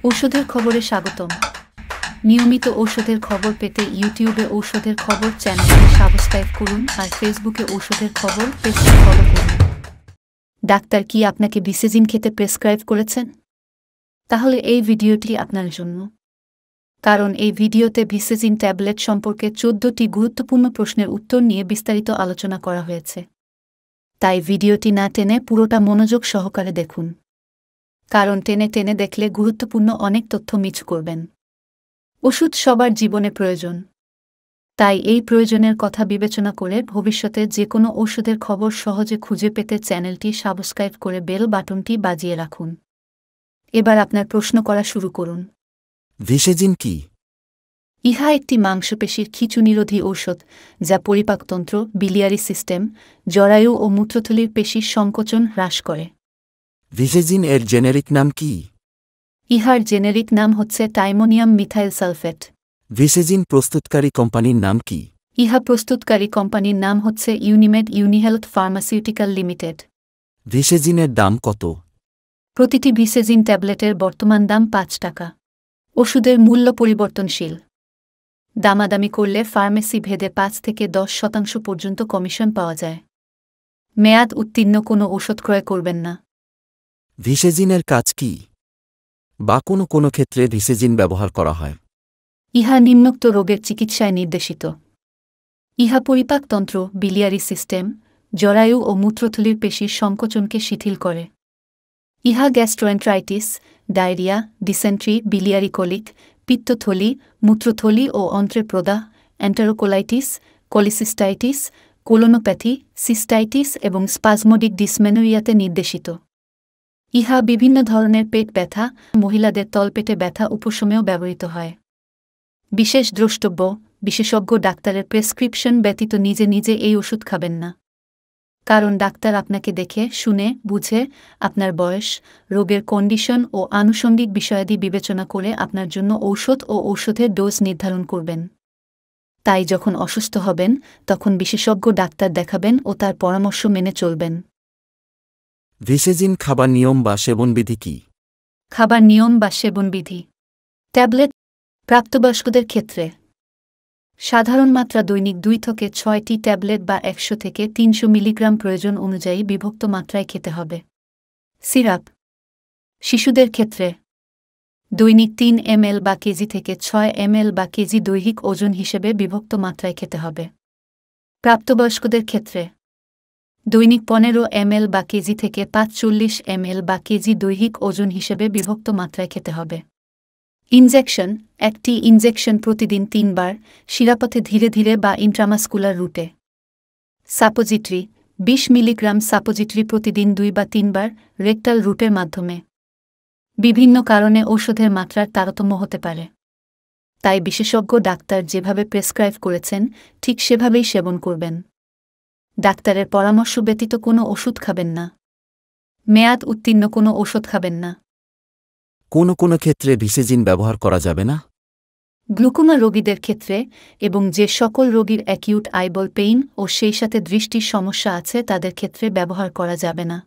ঔষধের খবরে স্বাগতম। নিয়মিত ঔষধের খবর পেতে ইউটিউবে ঔষধের খবর চ্যানেলটি সাবস্ক্রাইব করুন আর ফেসবুকে ঔষধের খবর পেজটি ফলো করুন। ডাক্তার কি আপনাকে ভিসেজিন খেতে প্রেসক্রাইব করেছেন? তাহলে এই ভিডিওটি আপনার জন্য, কারণ এই ভিডিওতে ভিসেজিন ট্যাবলেট সম্পর্কে 14টি গুরুত্বপূর্ণ প্রশ্নের উত্তর নিয়ে বিস্তারিত আলোচনা করা হয়েছে। তাই ভিডিওটি না টেনে পুরোটা মনোযোগ সহকারে দেখুন, কারণ টেনে টেনে দেখলে গুরুত্বপূর্ণ অনেক তথ্য মিস করবেন। ওষুধ সবার জীবনে প্রয়োজন, তাই এই প্রয়োজনের কথা বিবেচনা করে ভবিষ্যতে যে কোনো ঔষধের খবর সহজে খুঁজে পেতে চ্যানেলটি সাবস্ক্রাইব করে বেল বাটনটি বাজিয়ে রাখুন। এবার আপনার প্রশ্ন করা শুরু করুন। ভিসেজিন কি? ইহা একটি মাংসপেশির খিঁচুনিরোধী ঔষধ যা পরিপাকতন্ত্র, বিলিয়ারি সিস্টেম, জরায়ু ও মূত্রথলির পেশির সংকোচন হ্রাস করে। ভিসেজিন এর জেনেরিক নাম কি? ইহার জেনেরিক নাম হচ্ছে টাইমোনিয়াম মিথাইল সালফেট। ভিসেজিন প্রস্তুতকারী কোম্পানির নাম কি? ইহা প্রস্তুতকারী কোম্পানির নাম হচ্ছে ইউনিমেড ইউনিহেলথ ফার্মাসিউটিক্যাল লিমিটেড। ভিসেজিনের দাম কত? প্রতিটি ভিসেজিন ট্যাবলেটের বর্তমান দাম 5 টাকা। ওষুধের মূল্য পরিবর্তনশীল। দামাদামি করলে ফার্মেসি ভেদে 5 থেকে 10% পর্যন্ত কমিশন পাওয়া যায়। মেয়াদ উত্তীর্ণ কোনো ওষুধ ক্রয় করবেন না। ভিসেজিনের কাজ কি, বা কোনো ক্ষেত্রে ভিসেজিন ব্যবহার করা হয়? ইহা নিম্নোক্ত রোগের চিকিৎসায় নির্দেশিত। ইহা পরিপাকতন্ত্র, বিলিয়ারি সিস্টেম, জরায়ু ও মূত্রথলির পেশির সংকোচনকে শিথিল করে। ইহা gastroenteritis, diarrhoea, dysentery, biliary colic, পিত্তথলি, মূত্রথলি ও অন্ত্রের প্রদাহ, এন্টারোকোলাইটিস, কোলিসিস্টাইটিস, কোলোনোপ্যাথি, সিস্টাইটিস এবং স্পাজমোডিক ডিসমেনোরিয়াতে নির্দেশিত। ইহা বিভিন্ন ধরনের পেট ব্যথা, মহিলাদের তলপেটে ব্যথা উপশমেও ব্যবহৃত হয়। বিশেষ দ্রষ্টব্য: বিশেষজ্ঞ ডাক্তারের প্রেসক্রিপশন ব্যতীত নিজে নিজে এই ওষুধ খাবেন না, কারণ ডাক্তার আপনাকে দেখে শুনে বুঝে আপনার বয়স, রোগের কন্ডিশন ও আনুষঙ্গিক বিষয়াদি বিবেচনা করে আপনার জন্য ঔষধ ও ঔষধের ডোজ নির্ধারণ করবেন। তাই যখন অসুস্থ হবেন তখন বিশেষজ্ঞ ডাক্তার দেখাবেন ও তার পরামর্শ মেনে চলবেন। ভিসেজিন খাবার নিয়ম বা সেবনবিধি কি? খাবার নিয়ম বা সেবনবিধি। ট্যাবলেট প্রাপ্তবয়স্কদের ক্ষেত্রে সাধারণ মাত্রা দৈনিক 2 থেকে 6টি ট্যাবলেট বা 100 থেকে 300 মিলিগ্রাম প্রয়োজন অনুযায়ী বিভক্ত মাত্রায় খেতে হবে। সিরাপ শিশুদের ক্ষেত্রে দৈনিক 3 ml বা কেজি থেকে 6 ml বা কেজি দৈহিক ওজন হিসেবে বিভক্ত মাত্রায় খেতে হবে। প্রাপ্তবয়স্কদের ক্ষেত্রে দৈনিক 15 ml বা কেজি থেকে 45 ml বা কেজি দৈহিক ওজন হিসেবে বিভক্ত মাত্রায় খেতে হবে। ইনজেকশন একটি ইনজেকশন প্রতিদিন 3 বার, শিরাপথে ধীরে ধীরে বা ইন্ট্রামাস্কুলার রুটে। সাপোজিটরি 20 মিলিগ্রাম সাপোজিটরি প্রতিদিন 2 বা 3 বার, রেকটাল রুটের মাধ্যমে। বিভিন্ন কারণে ঔষধের মাত্রার তারতম্য হতে পারে, তাই বিশেষজ্ঞ ডাক্তার যেভাবে প্রেসক্রাইব করেছেন ঠিক সেভাবেই সেবন করবেন। ডাক্তারের পরামর্শ ব্যতীত কোনো ওষুধ খাবেন না। মেয়াদ উত্তীর্ণ কোনো ওষুধ খাবেন না। কোনো ক্ষেত্রে ভিসেজিন ব্যবহার করা যাবে না? গ্লুকোমা রোগীদের ক্ষেত্রে এবং যে সকল রোগীর অ্যাকিউট আইবল পেইন ও সেই সাথে দৃষ্টির সমস্যা আছে তাদের ক্ষেত্রে ব্যবহার করা যাবে না।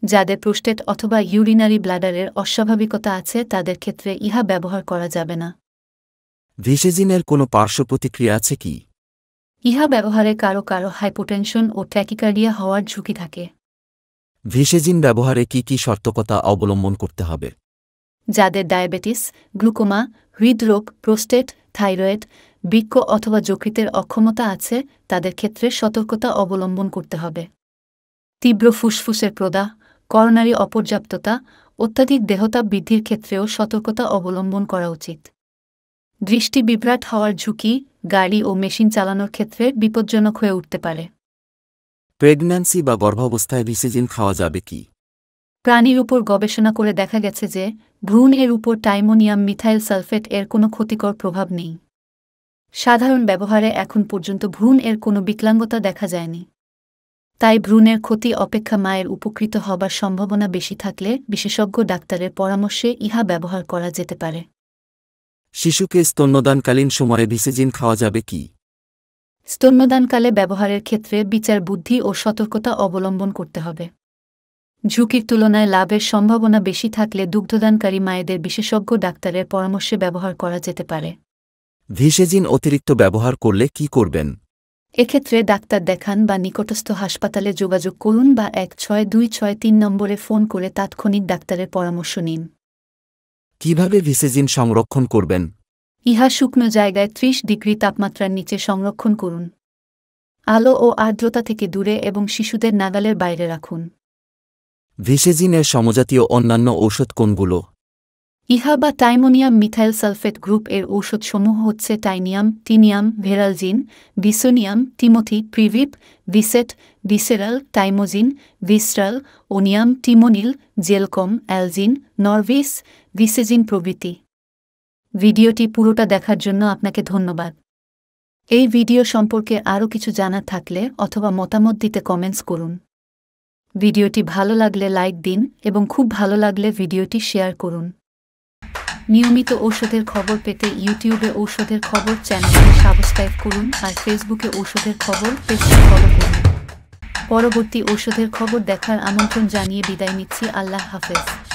যাদের প্রোস্টেট অথবা ইউরিনারি ব্লাডারের অস্বাভাবিকতা আছে তাদের ক্ষেত্রে ইহা ব্যবহার করা যাবে না। ভিসেজিনের কোনো পার্শ্ব প্রতিক্রিয়া আছে কি? ইহা ব্যবহারে কারো কারো হাইপোটেনশন ও ট্যাকিকার্ডিয়া হওয়ার ঝুঁকি থাকে। ভিসেজিন ব্যবহারে কি সতর্কতা অবলম্বন করতে হবে? যাদের ডায়াবেটিস, গ্লুকোমা, হৃদরোগ, প্রোস্টেট, থাইরয়েড, বৃক্ক অথবা যকৃতের অক্ষমতা আছে তাদের ক্ষেত্রে সতর্কতা অবলম্বন করতে হবে। তীব্র ফুসফুসের প্রদাহ, করোনারি অপর্যাপ্ততা, অত্যাধিক দেহতাপ বৃদ্ধির ক্ষেত্রেও সতর্কতা অবলম্বন করা উচিত। দৃষ্টি বিভ্রাট হওয়ার ঝুঁকি গাড়ি ও মেশিন চালানোর ক্ষেত্রে বিপজ্জনক হয়ে উঠতে পারে। প্রেগন্যান্সি বা গর্ভাবস্থায় ভিসেজিন খাওয়া যাবে কি? প্রাণীর উপর গবেষণা করে দেখা গেছে যে ভ্রূণ এর উপর টাইমোনিয়াম মিথাইল সালফেট এর কোনো ক্ষতিকর প্রভাব নেই। সাধারণ ব্যবহারে এখন পর্যন্ত ভ্রূণ এর কোনো বিকলাঙ্গতা দেখা যায়নি। তাই ভ্রূণের ক্ষতি অপেক্ষা মায়ের উপকৃত হবার সম্ভাবনা বেশি থাকলে বিশেষজ্ঞ ডাক্তারের পরামর্শে ইহা ব্যবহার করা যেতে পারে। শিশুকে স্তন্যদানকালীন সময়ে ভিসেজিন খাওয়া যাবে কি? স্তন্যদানকালে ব্যবহারের ক্ষেত্রে বিচার বুদ্ধি ও সতর্কতা অবলম্বন করতে হবে। ঝুঁকির তুলনায় লাভের সম্ভাবনা বেশি থাকলে দুগ্ধদানকারী মায়েদের বিশেষজ্ঞ ডাক্তারের পরামর্শে ব্যবহার করা যেতে পারে। ভিসেজিন অতিরিক্ত ব্যবহার করলে কি করবেন? এক্ষেত্রে ডাক্তার দেখান বা নিকটস্থ হাসপাতালে যোগাযোগ করুন বা 16263 নম্বরে ফোন করে তাৎক্ষণিক ডাক্তারের পরামর্শ নিন। কিভাবে ভিসেজিন সংরক্ষণ করবেন? ইহা শুকনো জায়গায় 30 ডিগ্রি তাপমাত্রার নিচে সংরক্ষণ করুন। আলো ও আর্দ্রতা থেকে দূরে এবং শিশুদের নাগালের বাইরে রাখুন। ভিসেজিনের সমজাতীয় অন্যান্য ঔষধ কোনগুলো? ইহা বা টাইমোনিয়াম মিথাইল সালফেট গ্রুপ এর ঔষধসমূহ হচ্ছে টাইনিয়াম, টিনিয়াম, ভেরালজিন, বিসোনিয়াম, টিমোথি, প্রিভিপ, ভিসেট, ভিসেরাল, টাইমোজিন, ভিস্ট্রাল, ওনিয়াম, টিমোনিল, জেলকম, অ্যালজিন, নরভিস, ভিসেজিন প্রভৃতি। ভিডিওটি পুরোটা দেখার জন্য আপনাকে ধন্যবাদ। এই ভিডিও সম্পর্কে আরও কিছু জানার থাকলে অথবা মতামত দিতে কমেন্টস করুন। ভিডিওটি ভালো লাগলে লাইক দিন এবং খুব ভালো লাগলে ভিডিওটি শেয়ার করুন। নিয়মিত ঔষধের খবর পেতে ইউটিউবে ঔষধের খবর চ্যানেলটি সাবস্ক্রাইব করুন আর ফেসবুকে ঔষধের খবর পেজটি ফলো করুন। পরবর্তী ঔষধের খবর দেখার আমন্ত্রণ জানিয়ে বিদায় নিচ্ছি। আল্লাহ হাফেজ।